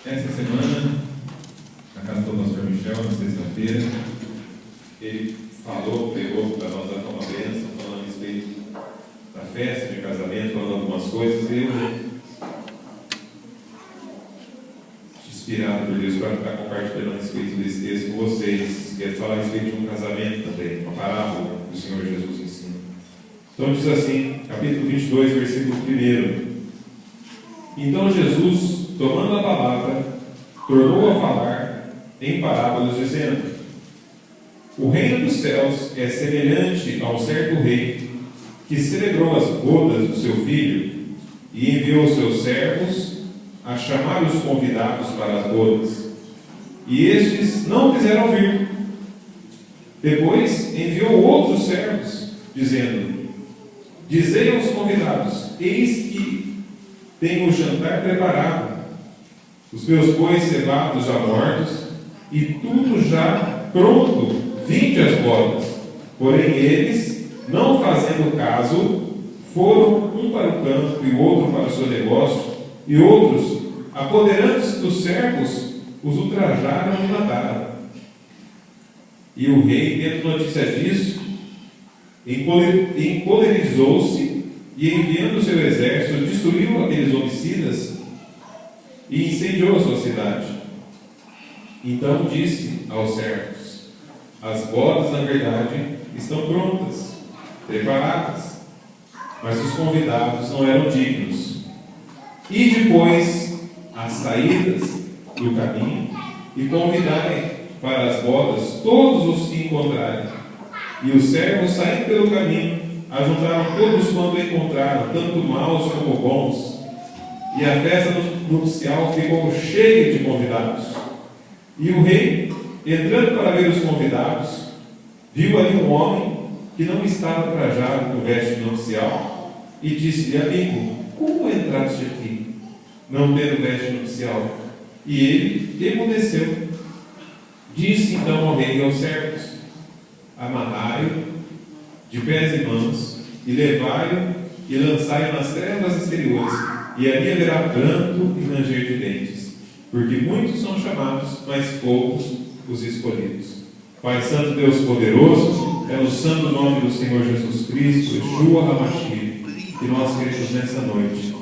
Essa semana, na casa do pastor Michel, na sexta-feira, ele pregou para nós dar uma bênção, falando a respeito da festa de casamento, falando algumas coisas, e eu, inspirado por Deus, para estar compartilhando a respeito desse texto com vocês. Quero falar a respeito de um casamento também, uma parábola que o Senhor Jesus ensina. Então diz assim, capítulo 22, versículo 1. Então Jesus, tomando a palavra, tornou a falar em parábolas, dizendo: o reino dos céus é semelhante a um certo rei que celebrou as bodas do seu filho e enviou seus servos a chamar os convidados para as bodas. E estes não quiseram vir. Depois enviou outros servos, dizendo: dizei aos convidados: eis que tenho o jantar preparado, os meus bois cevados já mortos, e tudo já pronto, vinde às bodas. Porém eles, não fazendo caso, foram um para o campo e o outro para o seu negócio, e outros, apoderando-se dos servos, os ultrajaram e mataram. E o rei, tendo notícia disso, encolerizou-se e, enviando o seu exército, destruiu aqueles homicidas e incendiou a sua cidade. Então disse aos servos: as bodas, na verdade, estão prontas, preparadas, mas os convidados não eram dignos. E depois as saídas do caminho e convidai para as bodas todos os que encontrarem. E os servos, saindo pelo caminho, ajuntaram todos quanto encontraram, tanto maus como bons. E a festa nupcial ficou cheia de convidados. E o rei, entrando para ver os convidados, viu ali um homem que não estava trajado com veste nupcial, e disse-lhe: amigo, como entraste aqui, não tendo veste nupcial? E ele emudeceu. Disse então ao rei e aos servos: amarrai-o de pés e mãos, e levai-o e lançai-o nas trevas exteriores, e ali haverá pranto e ranger de dentes, porque muitos são chamados, mas poucos os escolhidos. Pai Santo, Deus poderoso, é no santo nome do Senhor Jesus Cristo, Yeshua HaMashiach, que nós queremos nessa noite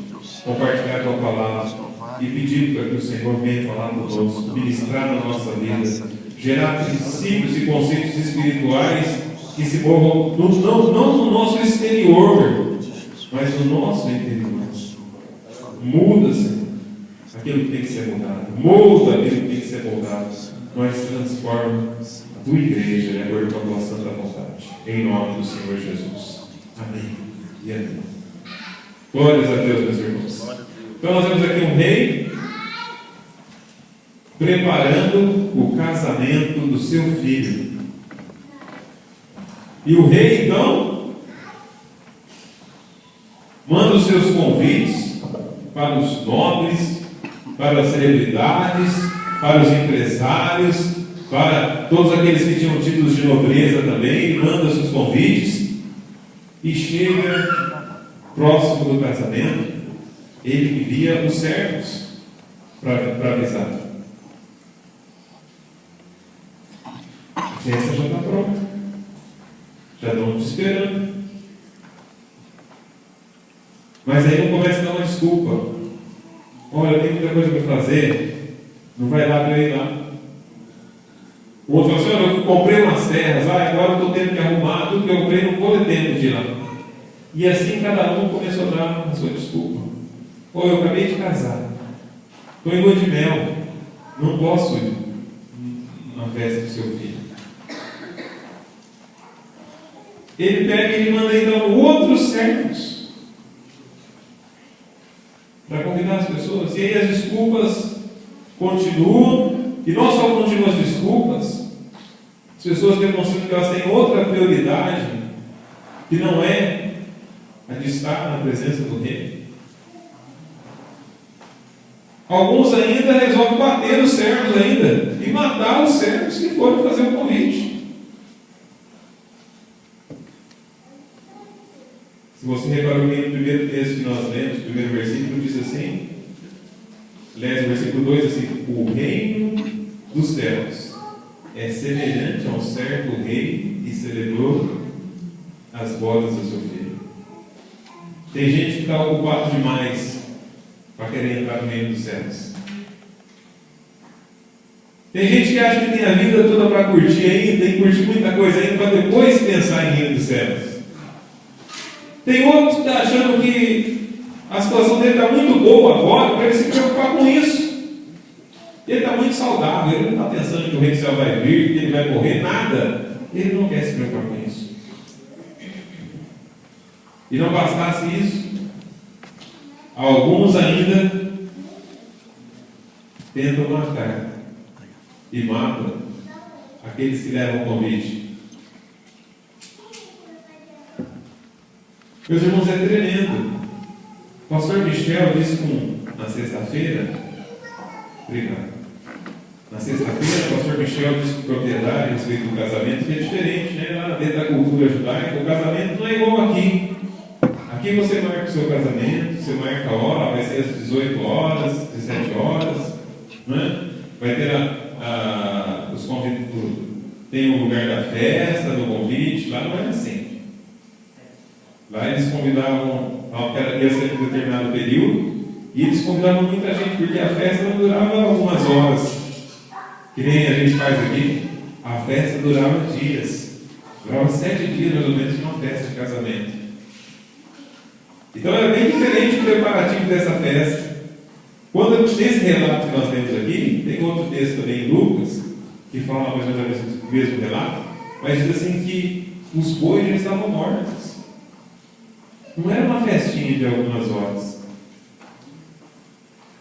compartilhar a tua palavra e pedir para que o Senhor venha falar conosco, ministrar na nossa vida, gerar princípios e conceitos espirituais que se movam não no nosso exterior, mas no nosso interior. Muda, Senhor, aquilo que tem que ser mudado. Molda aquilo que tem que ser moldado. Mas transforma a tua igreja de acordo com a tua santa vontade. Em nome do Senhor Jesus. Amém e amém. Glórias a Deus, meus irmãos. Então nós temos aqui um rei preparando o casamento do seu filho. E o rei, então, manda os seus convites para os nobres, para as celebridades, para os empresários, para todos aqueles que tinham títulos de nobreza também. Ele manda os seus convites e chega próximo do casamento. Ele envia os servos para avisar: a festa já está pronta, já estão te esperando. Mas aí não começa a dar uma desculpa: olha, eu tenho muita coisa para fazer, não vai dar para eu ir lá. O outro fala assim: olha, eu comprei umas terras, agora eu estou tendo que arrumar tudo que eu comprei, não vou ter tempo de ir lá. E assim cada um começou a dar a sua desculpa. Ou eu acabei de casar, estou em lua de mel, não posso ir na festa do seu filho. Ele pega e manda então outros servos para convidar as pessoas. E aí as desculpas continuam. E não só continuam as desculpas, as pessoas demonstram que elas têm outra prioridade, que não é a de estar na presença do rei. Alguns ainda resolvem bater os servos ainda e matar os servos que foram fazer o convite. Se você reparou bem no primeiro texto que nós lemos, o primeiro versículo diz assim: Aliás, o versículo 2 assim: o reino dos céus é semelhante a um certo rei que celebrou as bodas do seu filho. Tem gente que está ocupado demais para querer entrar no reino dos céus. Tem gente que acha que tem a vida toda para curtir ainda, tem que curtir muita coisa ainda para depois pensar em reino dos céus. Tem outro que está achando que a situação dele está muito boa agora para ele se preocupar com isso. Ele está muito saudável, ele não está pensando que o reino do céu vai vir, que ele vai morrer, nada. Ele não quer se preocupar com isso. E não bastasse isso, alguns ainda tentam matar e matam aqueles que levam o convite. Meus irmãos, é tremendo. O pastor Michel disse na sexta-feira, obrigado. Na sexta-feira, o pastor Michel disse que propriedade a respeito do casamento que é diferente, né? Lá dentro da cultura judaica, o casamento não é igual aqui. Aqui você marca o seu casamento, você marca a hora, vai ser às 18 horas, 17 horas, né? Vai ter os convites, tem o lugar da festa, do convite, lá não é assim. Lá eles convidavam, ia ser um determinado período, e eles convidavam muita gente, porque a festa não durava algumas horas, que nem a gente faz aqui. A festa durava dias, durava 7 dias mais ou menos uma festa de casamento. Então era bem diferente o preparativo dessa festa. Quando nesse relato que nós temos aqui, tem outro texto também em Lucas, que fala mais ou menos o mesmo relato, mas diz assim que os bois já estavam mortos. Não era uma festinha de algumas horas.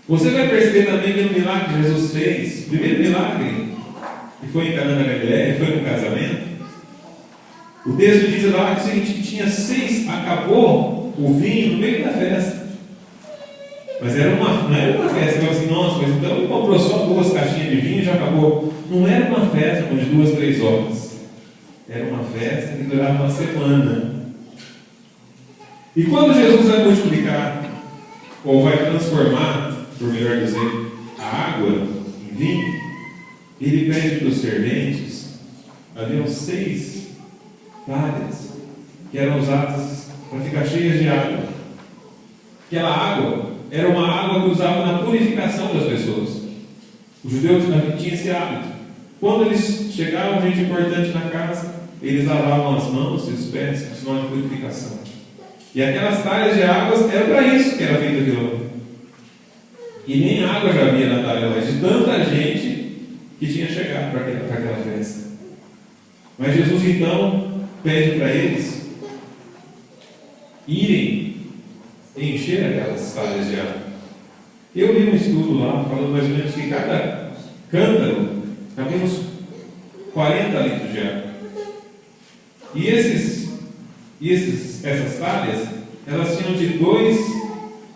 Você vai perceber também que no milagre que Jesus fez, o primeiro milagre, que foi em Caná da Galileia, foi no casamento, o texto diz lá que o seguinte, que tinha 6, acabou o vinho no meio da festa. Mas não era uma festa, eu assim, nossa, mas então ele comprou só 2 caixinhas de vinho e já acabou. Não era uma festa de 2, 3 horas. Era uma festa que durava uma semana. E quando Jesus vai multiplicar, ou vai transformar, por melhor dizer, a água em vinho, ele pede para os serventes, haviam 6 talhas que eram usadas para ficar cheias de água. Aquela água era uma água que usava na purificação das pessoas. Os judeus tinham esse hábito. Quando eles chegavam, gente importante na casa, eles lavavam as mãos e os pés, por sinal de purificação. E aquelas talhas de águas eram para isso que era feito aquilo. E nem água já havia na talha mais, de tanta gente que tinha chegado para aquela festa. Mas Jesus então pede para eles irem encher aquelas talhas de água. Eu li um estudo lá, falando mais ou menos que cada cântaro cabia uns 40 litros de água. E essas talhas, elas tinham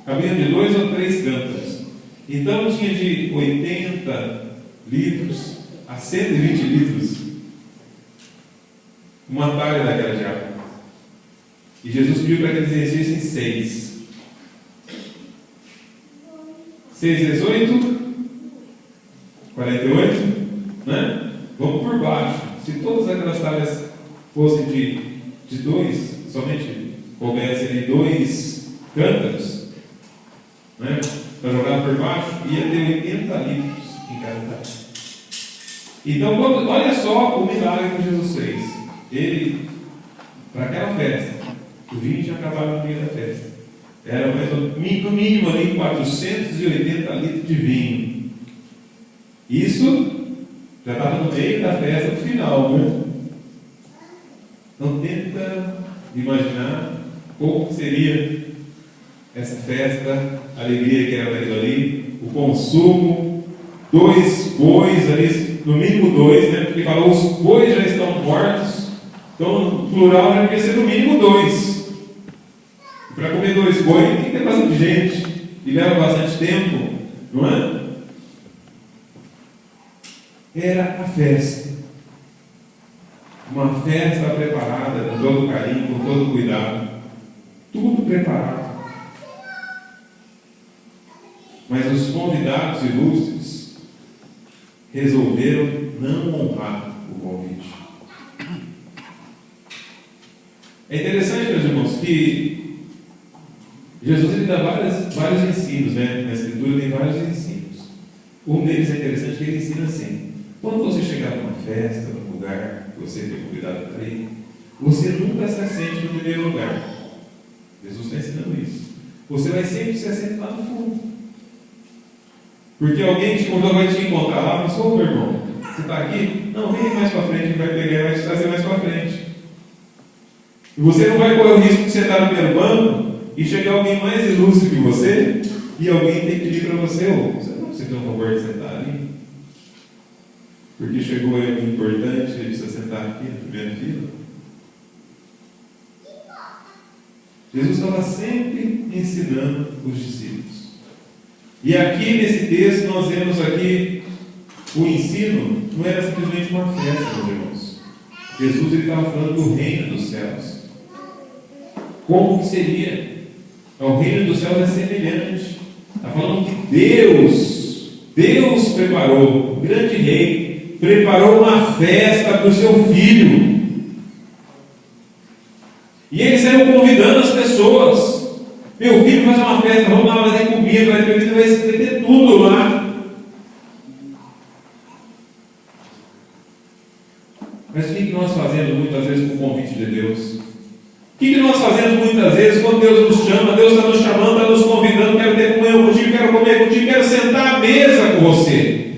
cabiam de 2 ou 3 cântaros. Então tinha de 80 litros a 120 litros uma talha daquela de água. E Jesus pediu para que eles enchessem 6. 6 vezes 8, 48, né? Vamos por baixo. Se todas aquelas talhas fossem de 2, somente coubessem de 2 cântaros, né? Para jogar por baixo, ia ter 80 litros em cada talha. Então, olha só o milagre que Jesus fez. Ele, para aquela festa, o vinho tinha acabado no meio da festa. Era no mínimo ali 480 litros de vinho. Isso já estava no meio da festa, no final, né? Então tenta imaginar como seria essa festa, a alegria que era daquilo ali, o consumo, 2 bois ali, no mínimo 2, né? Porque falou os bois já estão mortos, então no plural já devia ser no mínimo 2. Para comer 2 bois tem que ter bastante gente, e leva bastante tempo, não é? Era a festa. Uma festa preparada com todo carinho, com todo cuidado. Tudo preparado. Mas os convidados ilustres resolveram não honrar o convite. É interessante, meus irmãos, que Jesus ele dá vários ensinos, né? Na Escritura tem vários ensinos. Um deles é interessante que ele ensina assim: quando você chegar numa festa, num lugar que você tem convidado para ir, você nunca se assente no primeiro lugar. Jesus está ensinando isso. Você vai sempre se assentar lá no fundo. Porque alguém te convidou, vai te encontrar lá, mas ô meu irmão, você está aqui? Não, vem mais para frente, a gente vai pegar e vai te trazer mais para frente. E você não vai correr o risco de sentar no primeiro banco e chegar alguém mais ilustre que você e alguém tem que pedir para você, você não precisa ter um favor de sentar ali. Porque chegou alguém importante, ele precisa sentar aqui na primeira fila. Jesus estava sempre ensinando os discípulos. E aqui nesse texto nós vemos aqui o ensino não era simplesmente uma festa, meus irmãos. Jesus ele estava falando do reino dos céus. Como que seria? O reino dos céus é semelhante. Está falando que Deus preparou, o grande rei, preparou uma festa para o seu filho. E ele saiu convidando as pessoas. Meu filho vai fazer uma festa, vamos lá, vai ter comida, vai ter bebida, vai ter tudo lá. Mas o que nós fazemos muitas vezes com o convite de Deus? O que nós fazemos muitas vezes quando Deus nos chama? Deus está nos chamando, está nos convidando, quero ter comunhão contigo, quero comer contigo, quero sentar à mesa com você.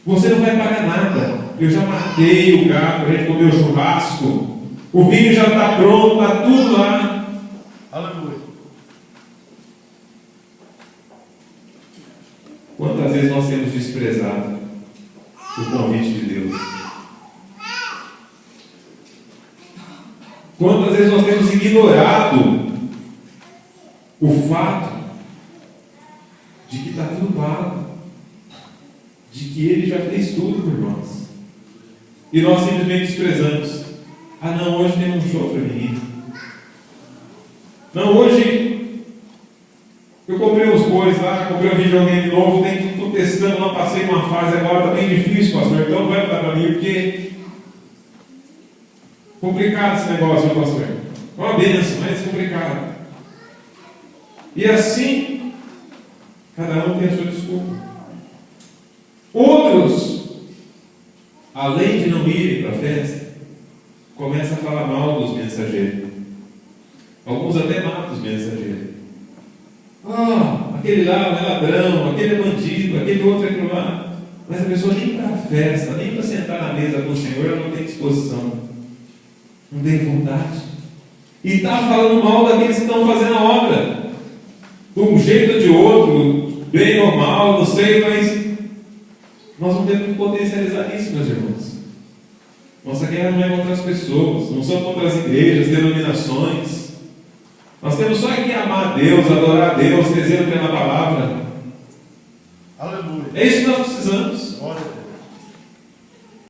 Você não vai pagar nada. Eu já matei o gato, a gente comeu churrasco. O vinho já está pronto, está tudo lá. Aleluia. Quantas vezes nós temos desprezado o convite de Deus? Quantas vezes nós temos ignorado o fato de que está tudo pago, de que Ele já fez tudo por nós, e nós simplesmente desprezamos. Ah não, hoje tem um show para mim. Não, hoje eu comprei uns bois lá, comprei um videogame novo, estou testando lá, passei uma fase agora, está bem difícil, pastor, então não vai dar para mim, porque complicado esse negócio, meu pastor. É uma bênção, mas é complicado. E assim, cada um tem a sua desculpa. Outros, além de não irem para a festa, começam a falar mal dos mensageiros. Alguns até matam os mensageiros. Aquele lá é ladrão, aquele é bandido, aquele outro é aquilo lá. Mas a pessoa nem para a festa, nem para sentar na mesa com o Senhor, ela não tem disposição. Não tem vontade. E está falando mal daqueles que estão fazendo a obra. De um jeito ou de outro, bem ou mal, não sei, mas nós não temos que potencializar isso, meus irmãos. Nossa guerra não é contra as pessoas, não são contra as igrejas, denominações. Nós temos só que amar a Deus, adorar a Deus, dizer o que é na palavra. Aleluia. É isso que nós precisamos. Glória a